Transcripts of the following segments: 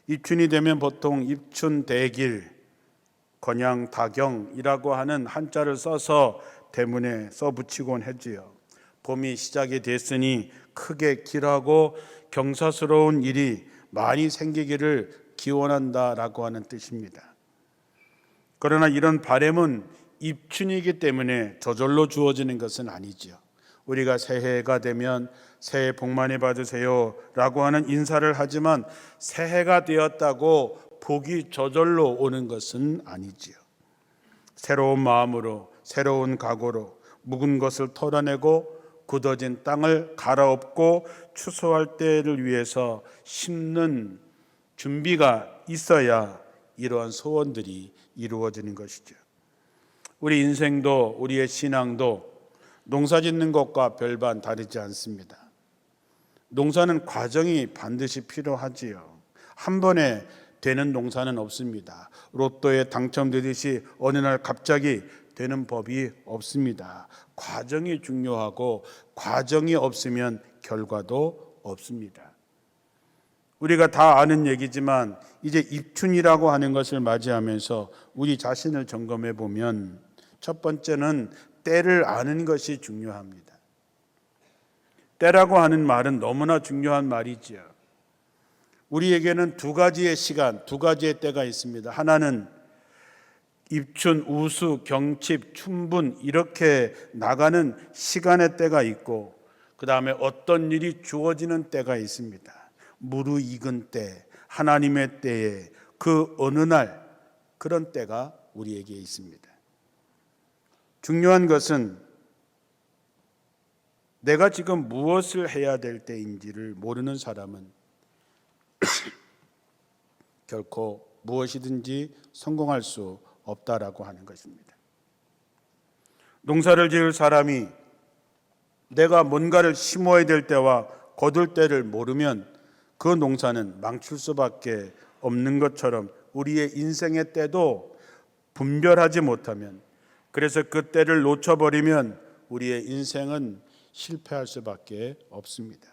입춘이 되면 보통 입춘대길, 건양다경이라고 하는 한자를 써서 대문에 써붙이곤 하지요. 봄이 시작이 됐으니 크게 길하고 경사스러운 일이 많이 생기기를 기원한다라고 하는 뜻입니다. 그러나 이런 바람은 입춘이기 때문에 저절로 주어지는 것은 아니죠. 우리가 새해가 되면 새해 복 많이 받으세요 라고 하는 인사를 하지만 새해가 되었다고 복이 저절로 오는 것은 아니지요. 새로운 마음으로, 새로운 각오로 묵은 것을 털어내고 굳어진 땅을 갈아엎고 추수할 때를 위해서 심는 준비가 있어야 이러한 소원들이 이루어지는 것이죠. 우리 인생도 우리의 신앙도 농사 짓는 것과 별반 다르지 않습니다. 농사는 과정이 반드시 필요하지요. 한 번에 되는 농사는 없습니다. 로또에 당첨되듯이 어느 날 갑자기 되는 법이 없습니다. 과정이 중요하고 과정이 없으면 결과도 없습니다. 우리가 다 아는 얘기지만 이제 입춘이라고 하는 것을 맞이하면서 우리 자신을 점검해 보면 첫 번째는 때를 아는 것이 중요합니다. 때라고 하는 말은 너무나 중요한 말이지요. 우리에게는 두 가지의 시간, 두 가지의 때가 있습니다. 하나는 입춘, 우수, 경칩, 춘분 이렇게 나가는 시간의 때가 있고 그 다음에 어떤 일이 주어지는 때가 있습니다. 무르익은 때, 하나님의 때에 그 어느 날 그런 때가 우리에게 있습니다. 중요한 것은 내가 지금 무엇을 해야 될 때인지를 모르는 사람은 결코 무엇이든지 성공할 수 없다라고 하는 것입니다. 농사를 지을 사람이 내가 뭔가를 심어야 될 때와 거둘 때를 모르면 그 농사는 망칠 수밖에 없는 것처럼 우리의 인생의 때도 분별하지 못하면, 그래서 그 때를 놓쳐버리면 우리의 인생은 실패할 수밖에 없습니다.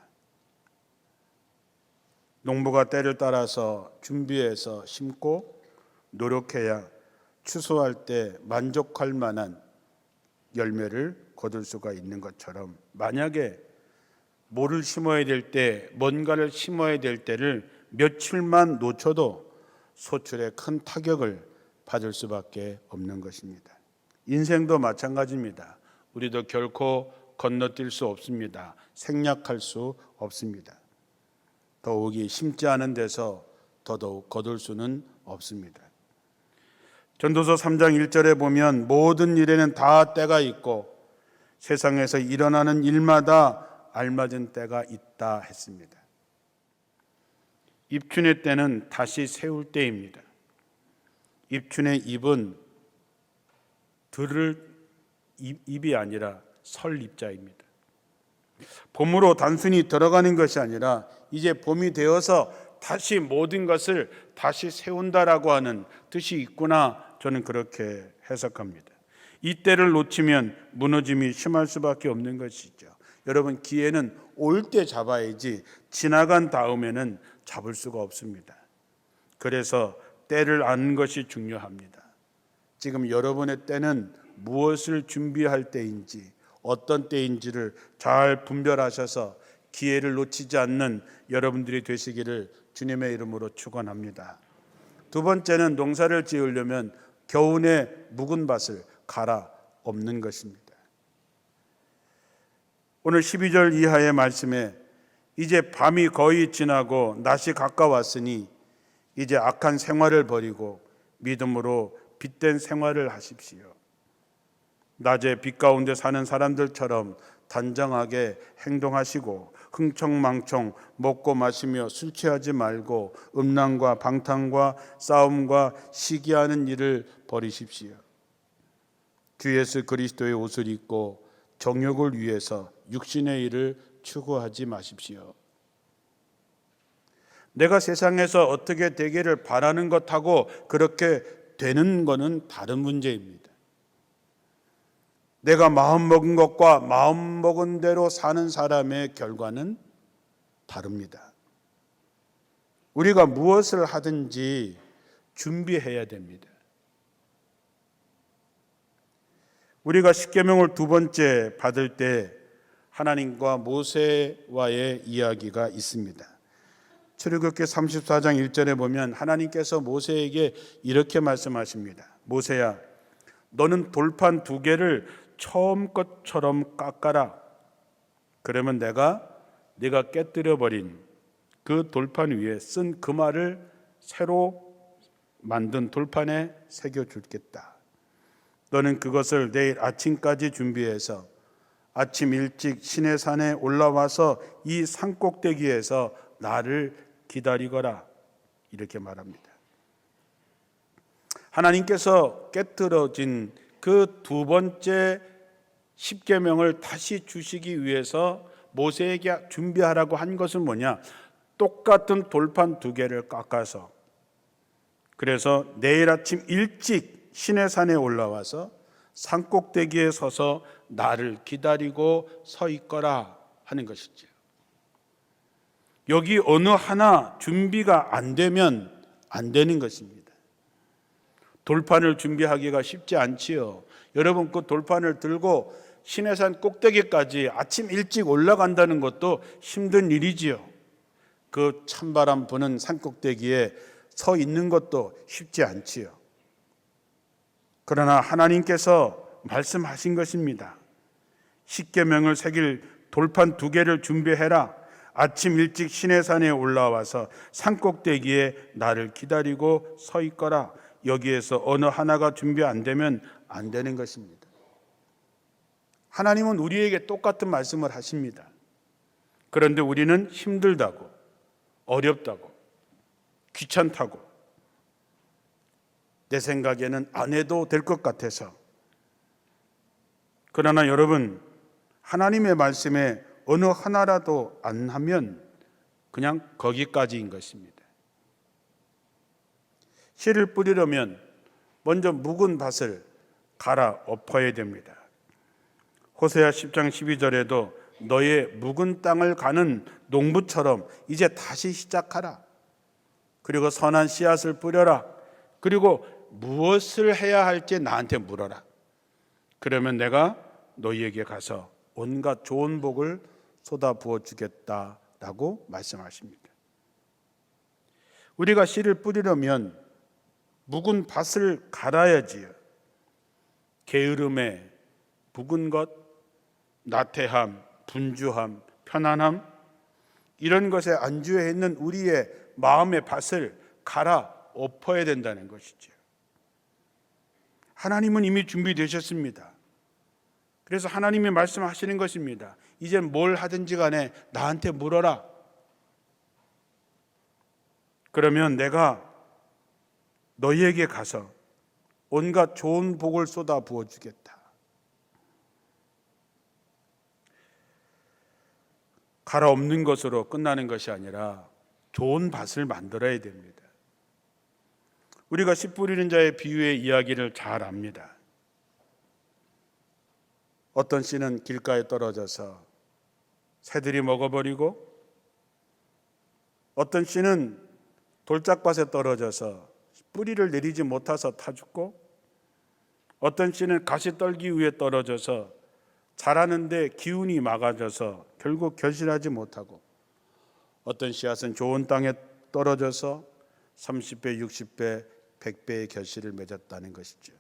농부가 때를 따라서 준비해서 심고 노력해야 추수할 때 만족할 만한 열매를 거둘 수가 있는 것처럼, 만약에 뭐를 심어야 될 때, 뭔가를 심어야 될 때를 며칠만 놓쳐도 소출에 큰 타격을 받을 수밖에 없는 것입니다. 인생도 마찬가지입니다. 우리도 결코 건너뛸 수 없습니다. 생략할 수 없습니다. 더욱이 심지 않은 데서 더더욱 거둘 수는 없습니다. 전도서 3장 1절에 보면 모든 일에는 다 때가 있고 세상에서 일어나는 일마다 알맞은 때가 있다 했습니다. 입춘의 때는 다시 세울 때입니다. 입춘의 입은 들을 입이 아니라 설 입자입니다. 봄으로 단순히 들어가는 것이 아니라 이제 봄이 되어서 다시 모든 것을 다시 세운다라고 하는 뜻이 있구나, 저는 그렇게 해석합니다. 이 때를 놓치면 무너짐이 심할 수밖에 없는 것이죠. 여러분, 기회는 올 때 잡아야지 지나간 다음에는 잡을 수가 없습니다. 그래서 때를 아는 것이 중요합니다. 지금 여러분의 때는 무엇을 준비할 때인지, 어떤 때인지를 잘 분별하셔서 기회를 놓치지 않는 여러분들이 되시기를 주님의 이름으로 축원합니다. 두 번째는 농사를 지으려면 겨우내 묵은 밭을 갈아엎는 것입니다. 오늘 12절 이하의 말씀에 이제 밤이 거의 지나고 낮이 가까웠으니 이제 악한 생활을 버리고 믿음으로 빛된 생활을 하십시오. 낮에 빛 가운데 사는 사람들처럼 단정하게 행동하시고 흥청망청 먹고 마시며 술 취하지 말고 음란과 방탕과 싸움과 시기하는 일을 버리십시오. 주 예수 그리스도의 옷을 입고 정욕을 위해서 육신의 일을 추구하지 마십시오. 내가 세상에서 어떻게 되기를 바라는 것하고 그렇게 되는 것은 다른 문제입니다. 내가 마음먹은 것과 마음먹은 대로 사는 사람의 결과는 다릅니다. 우리가 무엇을 하든지 준비해야 됩니다. 우리가 십계명을 두 번째 받을 때 하나님과 모세와의 이야기가 있습니다. 출애굽기 34장 1절에 보면 하나님께서 모세에게 이렇게 말씀하십니다. 모세야, 너는 돌판 두 개를 처음 것처럼 깎아라. 그러면 네가 깨뜨려 버린 그 돌판 위에 쓴 그 말을 새로 만든 돌판에 새겨 주겠다. 너는 그것을 내일 아침까지 준비해서 아침 일찍 시내산에 올라와서 이 산꼭대기에서 나를 기다리거라. 이렇게 말합니다. 하나님께서 깨뜨려진 그 두 번째 십계명을 다시 주시기 위해서 모세에게 준비하라고 한 것은 뭐냐? 똑같은 돌판 두 개를 깎아서, 그래서 내일 아침 일찍 시내산에 올라와서 산꼭대기에 서서 나를 기다리고 서 있거라 하는 것이죠. 여기 어느 하나 준비가 안 되면 안 되는 것입니다. 돌판을 준비하기가 쉽지 않지요. 여러분, 그 돌판을 들고 시내산 꼭대기까지 아침 일찍 올라간다는 것도 힘든 일이지요. 그 찬바람 부는 산꼭대기에 서 있는 것도 쉽지 않지요. 그러나 하나님께서 말씀하신 것입니다. 십계명을 새길 돌판 두 개를 준비해라. 아침 일찍 시내산에 올라와서 산꼭대기에 나를 기다리고 서 있거라. 여기에서 어느 하나가 준비 안 되면 안 되는 것입니다. 하나님은 우리에게 똑같은 말씀을 하십니다. 그런데 우리는 힘들다고, 어렵다고, 귀찮다고, 내 생각에는 안 해도 될 것 같아서. 그러나 여러분, 하나님의 말씀에 어느 하나라도 안 하면 그냥 거기까지인 것입니다. 씨를 뿌리려면 먼저 묵은 밭을 갈아 엎어야 됩니다. 호세아 10장 12절에도 너의 묵은 땅을 가는 농부처럼 이제 다시 시작하라. 그리고 선한 씨앗을 뿌려라. 그리고 무엇을 해야 할지 나한테 물어라. 그러면 내가 너희에게 가서 온갖 좋은 복을 쏟아부어 주겠다라고 말씀하십니다. 우리가 씨를 뿌리려면 묵은 밭을 갈아야지요. 게으름에 묵은 것, 나태함, 분주함, 편안함, 이런 것에 안주해 있는 우리의 마음의 밭을 갈아 엎어야 된다는 것이죠. 하나님은 이미 준비되셨습니다. 그래서 하나님이 말씀하시는 것입니다. 이제 뭘 하든지 간에 나한테 물어라. 그러면 내가 너희에게 가서 온갖 좋은 복을 쏟아 부어주겠다. 갈아엎는 것으로 끝나는 것이 아니라 좋은 밭을 만들어야 됩니다. 우리가 씨 뿌리는 자의 비유의 이야기를 잘 압니다. 어떤 씨는 길가에 떨어져서 새들이 먹어버리고, 어떤 씨는 돌짝밭에 떨어져서 뿌리를 내리지 못해서 타 죽고, 어떤 씨는 가시떨기 위에 떨어져서 자라는데 기운이 막아져서 결국 결실하지 못하고, 어떤 씨앗은 좋은 땅에 떨어져서 30배, 60배, 100배의 결실을 맺었다는 것이죠.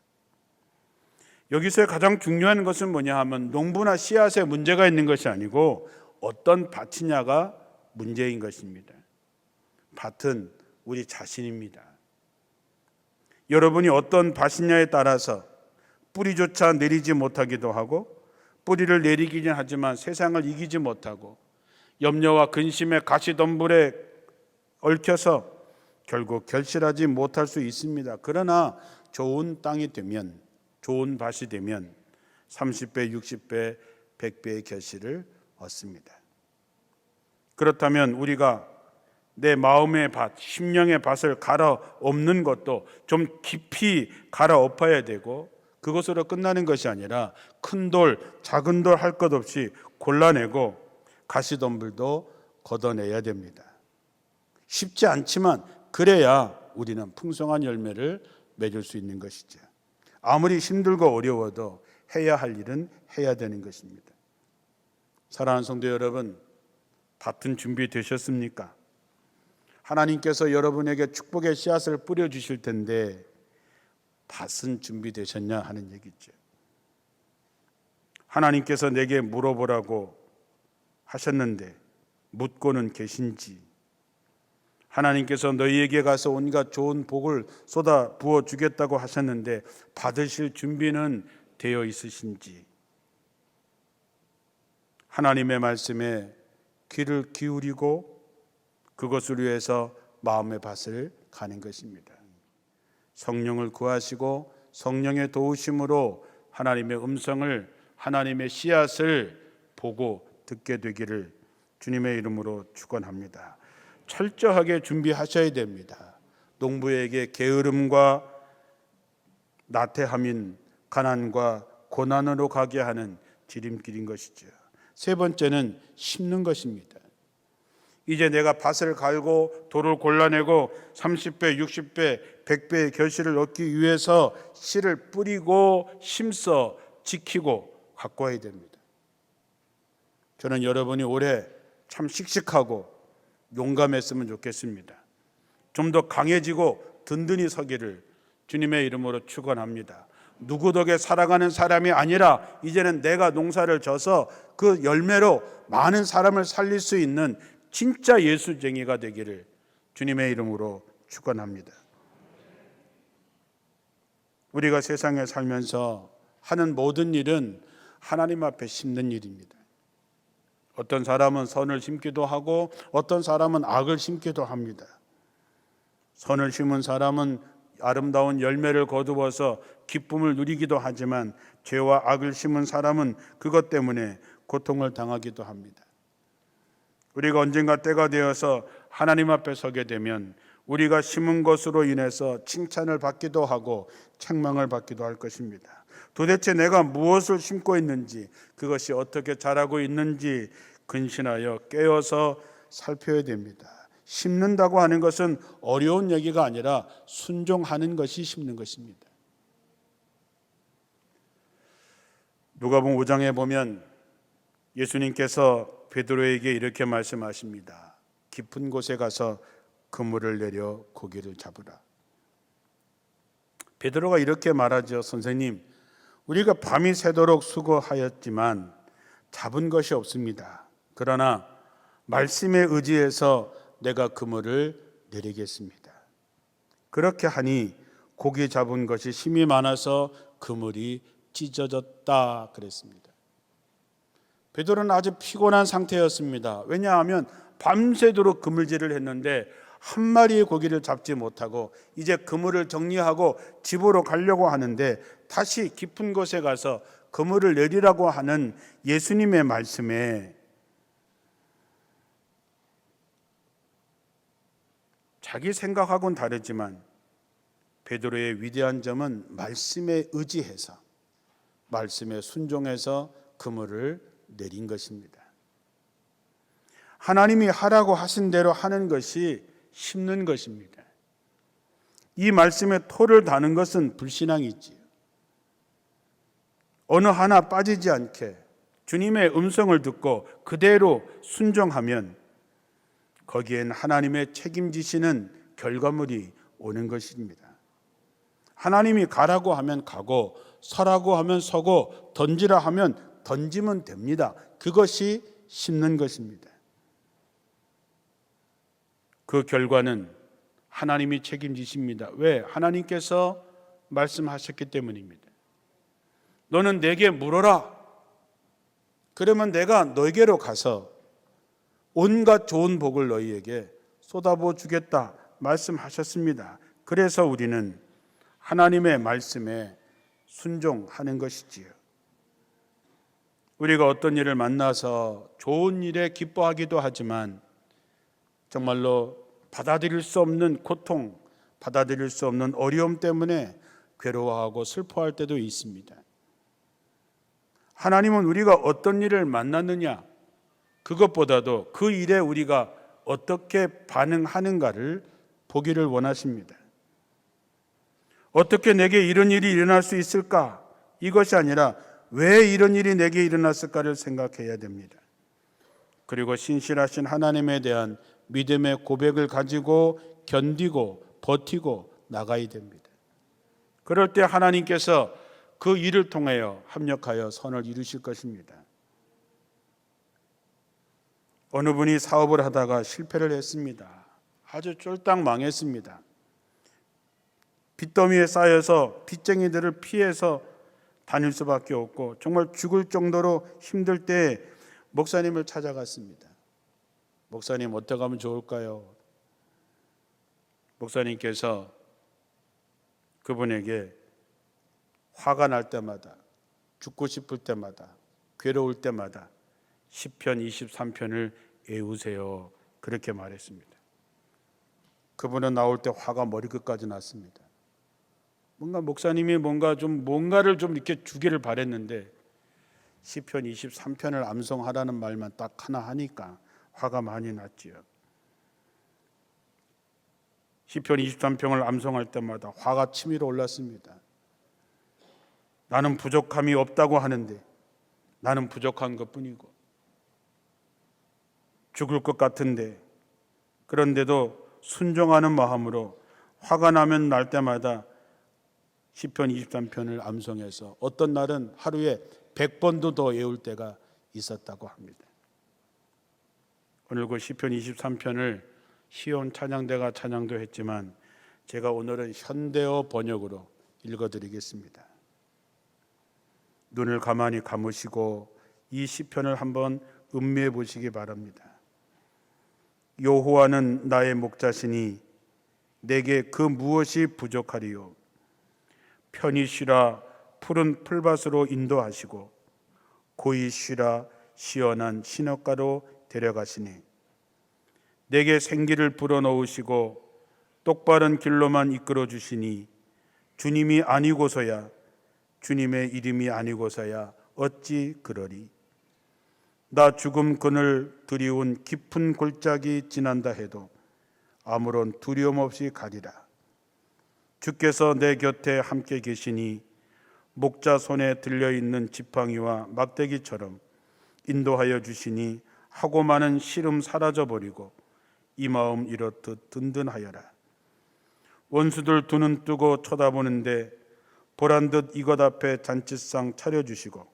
여기서 가장 중요한 것은 뭐냐 하면 농부나 씨앗에 문제가 있는 것이 아니고 어떤 밭이냐가 문제인 것입니다. 밭은 우리 자신입니다. 여러분이 어떤 밭이냐에 따라서 뿌리조차 내리지 못하기도 하고, 뿌리를 내리기는 하지만 세상을 이기지 못하고, 염려와 근심의 가시덤불에 얽혀서 결국 결실하지 못할 수 있습니다. 그러나 좋은 땅이 되면, 좋은 밭이 되면 30배, 60배, 100배의 결실을 얻습니다. 그렇다면 우리가 내 마음의 밭, 심령의 밭을 갈아엎는 것도 좀 깊이 갈아엎어야 되고, 그것으로 끝나는 것이 아니라 큰 돌, 작은 돌 할 것 없이 골라내고 가시덤불도 걷어내야 됩니다. 쉽지 않지만 그래야 우리는 풍성한 열매를 맺을 수 있는 것이죠. 아무리 힘들고 어려워도 해야 할 일은 해야 되는 것입니다. 사랑하는 성도 여러분, 밭은 준비되셨습니까? 하나님께서 여러분에게 축복의 씨앗을 뿌려주실 텐데 밭은 준비되셨냐 하는 얘기죠. 하나님께서 내게 물어보라고 하셨는데 묻고는 계신지, 하나님께서 너희에게 가서 온갖 좋은 복을 쏟아 부어 주겠다고 하셨는데 받으실 준비는 되어 있으신지, 하나님의 말씀에 귀를 기울이고 그것을 위해서 마음의 밭을 가는 것입니다. 성령을 구하시고 성령의 도우심으로 하나님의 음성을, 하나님의 씨앗을 보고 듣게 되기를 주님의 이름으로 축원합니다. 철저하게 준비하셔야 됩니다. 농부에게 게으름과 나태함인 가난과 고난으로 가게 하는 지름길인 것이죠. 세 번째는 심는 것입니다. 이제 내가 밭을 갈고 돌을 골라내고 30배, 60배, 100배의 결실을 얻기 위해서 씨를 뿌리고 심어 지키고 갖고 와야 됩니다. 저는 여러분이 올해 참 씩씩하고 용감했으면 좋겠습니다. 좀 더 강해지고 든든히 서기를 주님의 이름으로 축원합니다. 누구 덕에 살아가는 사람이 아니라 이제는 내가 농사를 져서 그 열매로 많은 사람을 살릴 수 있는 진짜 예수쟁이가 되기를 주님의 이름으로 축원합니다. 우리가 세상에 살면서 하는 모든 일은 하나님 앞에 심는 일입니다. 어떤 사람은 선을 심기도 하고 어떤 사람은 악을 심기도 합니다. 선을 심은 사람은 아름다운 열매를 거두어서 기쁨을 누리기도 하지만 죄와 악을 심은 사람은 그것 때문에 고통을 당하기도 합니다. 우리가 언젠가 때가 되어서 하나님 앞에 서게 되면 우리가 심은 것으로 인해서 칭찬을 받기도 하고 책망을 받기도 할 것입니다. 도대체 내가 무엇을 심고 있는지, 그것이 어떻게 자라고 있는지 근신하여 깨어서 살펴야 됩니다. 심는다고 하는 것은 어려운 얘기가 아니라 순종하는 것이 심는 것입니다. 누가복음 5장에 보면 예수님께서 베드로에게 이렇게 말씀하십니다. 깊은 곳에 가서 그물을 내려 고기를 잡으라. 베드로가 이렇게 말하죠. 선생님, 우리가 밤이 새도록 수고하였지만 잡은 것이 없습니다. 그러나 말씀에 의지해서 내가 그물을 내리겠습니다. 그렇게 하니 고기 잡은 것이 힘이 많아서 그물이 찢어졌다 그랬습니다. 베드로는 아주 피곤한 상태였습니다. 왜냐하면 밤새도록 그물질을 했는데 한 마리의 고기를 잡지 못하고 이제 그물을 정리하고 집으로 가려고 하는데 다시 깊은 곳에 가서 그물을 내리라고 하는 예수님의 말씀에 자기 생각하고는 다르지만 베드로의 위대한 점은 말씀에 의지해서, 말씀에 순종해서 그물을 내린 것입니다. 하나님이 하라고 하신 대로 하는 것이 심는 것입니다. 이 말씀에 토를 다는 것은 불신앙이지요. 어느 하나 빠지지 않게 주님의 음성을 듣고 그대로 순종하면 거기엔 하나님의 책임지시는 결과물이 오는 것입니다. 하나님이 가라고 하면 가고 서라고 하면 서고 던지라 하면 던지면 됩니다. 그것이 심는 것입니다. 그 결과는 하나님이 책임지십니다. 왜? 하나님께서 말씀하셨기 때문입니다. 너는 내게 물어라. 그러면 내가 너에게로 가서 온갖 좋은 복을 너희에게 쏟아부어 주겠다 말씀하셨습니다. 그래서 우리는 하나님의 말씀에 순종하는 것이지요. 우리가 어떤 일을 만나서 좋은 일에 기뻐하기도 하지만 정말로 받아들일 수 없는 고통, 받아들일 수 없는 어려움 때문에 괴로워하고 슬퍼할 때도 있습니다. 하나님은 우리가 어떤 일을 만났느냐, 그것보다도 그 일에 우리가 어떻게 반응하는가를 보기를 원하십니다. 어떻게 내게 이런 일이 일어날 수 있을까? 이것이 아니라 왜 이런 일이 내게 일어났을까를 생각해야 됩니다. 그리고 신실하신 하나님에 대한 믿음의 고백을 가지고 견디고 버티고 나가야 됩니다. 그럴 때 하나님께서 그 일을 통하여 합력하여 선을 이루실 것입니다. 어느 분이 사업을 하다가 실패를 했습니다. 아주 쫄딱 망했습니다. 빚더미에 쌓여서 빚쟁이들을 피해서 다닐 수밖에 없고 정말 죽을 정도로 힘들 때 목사님을 찾아갔습니다. 목사님, 어떻게 하면 좋을까요? 목사님께서 그분에게 화가 날 때마다, 죽고 싶을 때마다, 괴로울 때마다 시편 23편을 외우세요. 그렇게 말했습니다. 그분은 나올 때 화가 머리끝까지 났습니다. 뭔가 목사님이 뭔가를 좀 이렇게 주기를 바랬는데 시편 23편을 암송하라는 말만 딱 하나 하니까 화가 많이 났지요. 시편 23편을 암송할 때마다 화가 치밀어 올랐습니다. 나는 부족함이 없다고 하는데 나는 부족한 것뿐이고 죽을 것 같은데 그런데도 순종하는 마음으로 화가 나면 날 때마다 시편 23편을 암송해서 어떤 날은 하루에 100번도 더 외울 때가 있었다고 합니다. 오늘 그 시편 23편을 시온 찬양대가 찬양도 했지만 제가 오늘은 현대어 번역으로 읽어드리겠습니다. 눈을 가만히 감으시고 이 시편을 한번 음미해 보시기 바랍니다. 여호와는 나의 목자시니 내게 그 무엇이 부족하리요. 편히 쉬라 푸른 풀밭으로 인도하시고 고이 쉬라 시원한 시냇가로 데려가시니 내게 생기를 불어넣으시고 똑바른 길로만 이끌어 주시니 주님이 아니고서야 주님의 이름이 아니고서야 어찌 그러리. 나 죽음 그늘 두려운 깊은 골짜기 지난다 해도 아무런 두려움 없이 가리라. 주께서 내 곁에 함께 계시니 목자 손에 들려있는 지팡이와 막대기처럼 인도하여 주시니 하고 많은 시름 사라져버리고 이 마음 이렇듯 든든하여라. 원수들 두 눈 뜨고 쳐다보는데 보란듯 이것 앞에 잔치상 차려주시고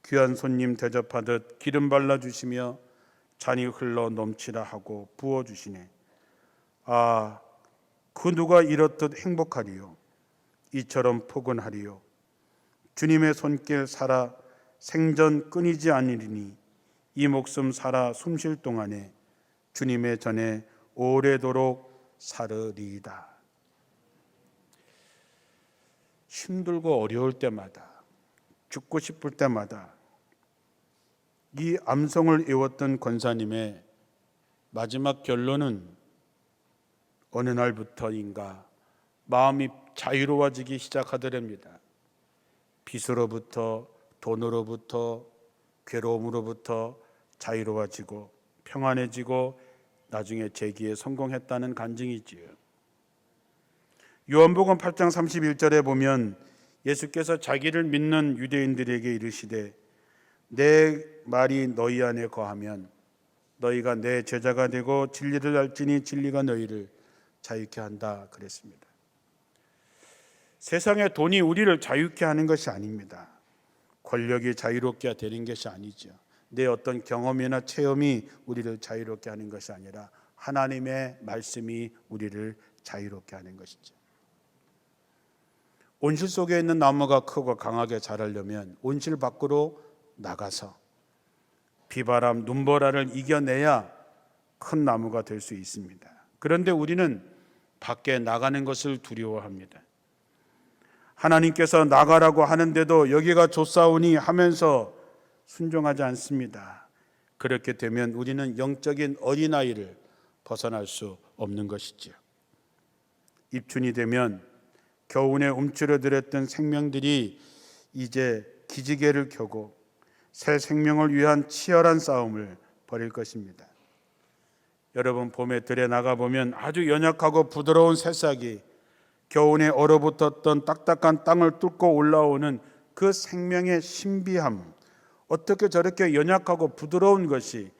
귀한 손님 대접하듯 기름 발라주시며 잔이 흘러 넘치라 하고 부어주시네. 아, 그 누가 이렇듯 행복하리요. 이처럼 포근하리요. 주님의 손길 살아 생전 끊이지 않으리니 이 목숨 살아 숨쉴 동안에 주님의 전에 오래도록 살으리이다. 힘들고 어려울 때마다, 죽고 싶을 때마다 이 암송을 외웠던 권사님의 마지막 결론은 어느 날부터인가 마음이 자유로워지기 시작하더랍니다. 빚으로부터, 돈으로부터, 괴로움으로부터 자유로워지고 평안해지고 나중에 재기에 성공했다는 간증이지요. 요한복음 8장 31절에 보면 예수께서 자기를 믿는 유대인들에게 이르시되 내 말이 너희 안에 거하면 너희가 내 제자가 되고 진리를 알지니 진리가 너희를 자유케 한다 그랬습니다. 세상의 돈이 우리를 자유케 하는 것이 아닙니다. 권력이 자유롭게 되는 것이 아니죠. 내 어떤 경험이나 체험이 우리를 자유롭게 하는 것이 아니라 하나님의 말씀이 우리를 자유롭게 하는 것이죠. 온실 속에 있는 나무가 크고 강하게 자라려면 온실 밖으로 나가서 비바람, 눈보라를 이겨내야 큰 나무가 될 수 있습니다. 그런데 우리는 밖에 나가는 것을 두려워합니다. 하나님께서 나가라고 하는데도 여기가 좁사오니 하면서 순종하지 않습니다. 그렇게 되면 우리는 영적인 어린아이를 벗어날 수 없는 것이지요. 입춘이 되면 겨우내 움츠러들었던 생명들이 이제 기지개를 켜고 새 생명을 위한 치열한 싸움을 벌일 것입니다. 여러분 봄에 들에 나가 보면 아주 연약하고 부드러운 새싹이 겨우내 얼어붙었던 딱딱한 땅을 뚫고 올라오는 그 생명의 신비함, 어떻게 저렇게 연약하고 부드러운 것이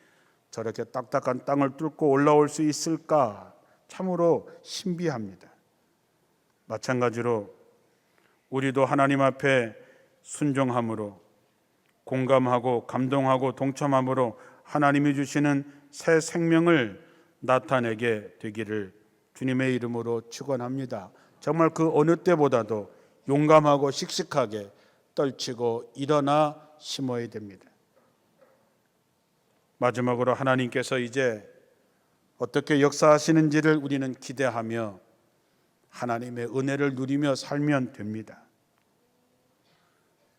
저렇게 딱딱한 땅을 뚫고 올라올 수 있을까? 참으로 신비합니다. 마찬가지로 우리도 하나님 앞에 순종함으로, 공감하고 감동하고 동참함으로 하나님이 주시는 새 생명을 나타내게 되기를 주님의 이름으로 축원합니다. 정말 그 어느 때보다도 용감하고 씩씩하게 떨치고 일어나 심어야 됩니다. 마지막으로 하나님께서 이제 어떻게 역사하시는지를 우리는 기대하며 하나님의 은혜를 누리며 살면 됩니다.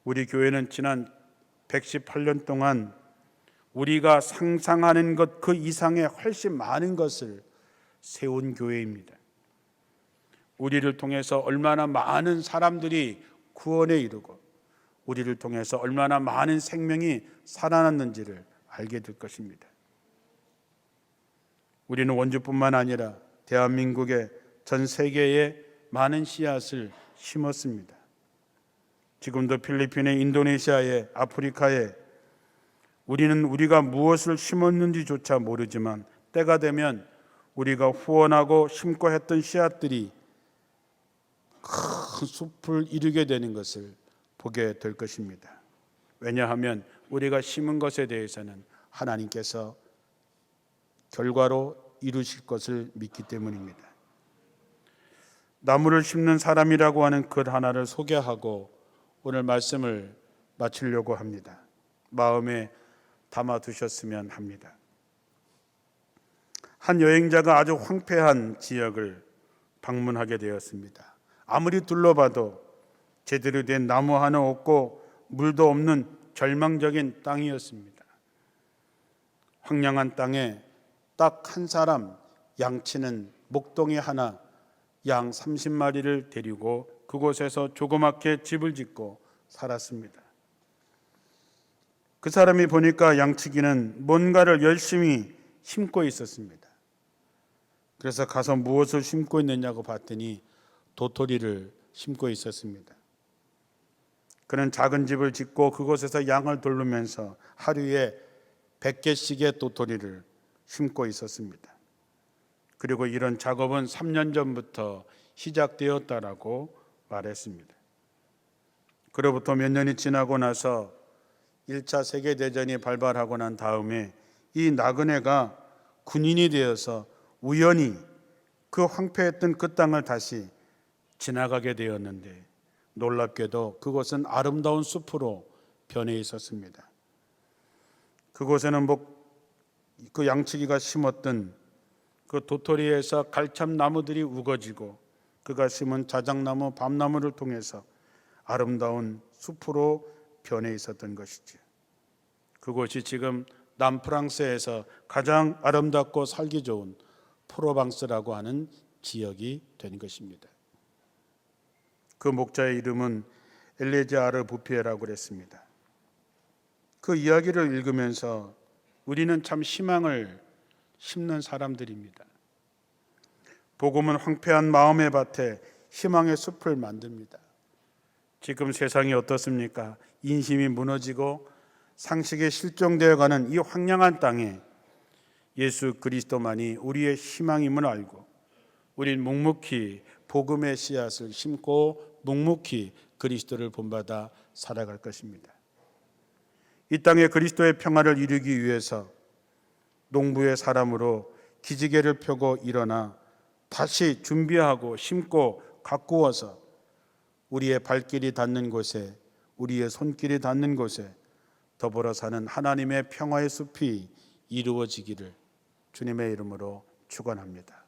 우리 교회는 지난 118년 동안 우리가 상상하는 것 그 이상의 훨씬 많은 것을 세운 교회입니다. 우리를 통해서 얼마나 많은 사람들이 구원에 이르고 우리를 통해서 얼마나 많은 생명이 살아났는지를 알게 될 것입니다. 우리는 원주뿐만 아니라 대한민국의 전 세계에 많은 씨앗을 심었습니다. 지금도 필리핀에, 인도네시아에, 아프리카에 우리는 우리가 무엇을 심었는지조차 모르지만 때가 되면 우리가 후원하고 심고 했던 씨앗들이 큰 숲을 이루게 되는 것을 보게 될 것입니다. 왜냐하면 우리가 심은 것에 대해서는 하나님께서 결과로 이루실 것을 믿기 때문입니다. 나무를 심는 사람이라고 하는 글 하나를 소개하고 오늘 말씀을 마치려고 합니다. 마음에 담아두셨으면 합니다. 한 여행자가 아주 황폐한 지역을 방문하게 되었습니다. 아무리 둘러봐도 제대로 된 나무 하나 없고 물도 없는 절망적인 땅이었습니다. 황량한 땅에 딱 한 사람 양치는 목동이 하나 양 30마리를 데리고 그곳에서 조그맣게 집을 짓고 살았습니다. 그 사람이 보니까 양치기는 뭔가를 열심히 심고 있었습니다. 그래서 가서 무엇을 심고 있느냐고 봤더니 도토리를 심고 있었습니다. 그는 작은 집을 짓고 그곳에서 양을 돌보면서 하루에 100개씩의 도토리를 심고 있었습니다. 그리고 이런 작업은 3년 전부터 시작되었다라고 말했습니다. 그로부터 몇 년이 지나고 나서 1차 세계대전이 발발하고 난 다음에 이 나그네가 군인이 되어서 우연히 그 황폐했던 그 땅을 다시 지나가게 되었는데 놀랍게도 그곳은 아름다운 숲으로 변해 있었습니다. 그곳에는 그 양치기가 심었던 그 도토리에서 갈참나무들이 우거지고 그가 심은 자작나무, 밤나무를 통해서 아름다운 숲으로 변해 있었던 것이죠. 그곳이 지금 남프랑스에서 가장 아름답고 살기 좋은 프로방스라고 하는 지역이 된 것입니다. 그 목자의 이름은 엘레자르 부피에라고 그랬습니다. 그 이야기를 읽으면서 우리는 참 희망을 심는 사람들입니다. 복음은 황폐한 마음의 밭에 희망의 숲을 만듭니다. 지금 세상이 어떻습니까? 인심이 무너지고 상식이 실종되어가는 이 황량한 땅에 예수 그리스도만이 우리의 희망임을 알고 우린 묵묵히 복음의 씨앗을 심고 묵묵히 그리스도를 본받아 살아갈 것입니다. 이 땅에 그리스도의 평화를 이루기 위해서 농부의 사람으로 기지개를 펴고 일어나 다시 준비하고 심고 가꾸어서 우리의 발길이 닿는 곳에, 우리의 손길이 닿는 곳에 더불어 사는 하나님의 평화의 숲이 이루어지기를 주님의 이름으로 축원합니다.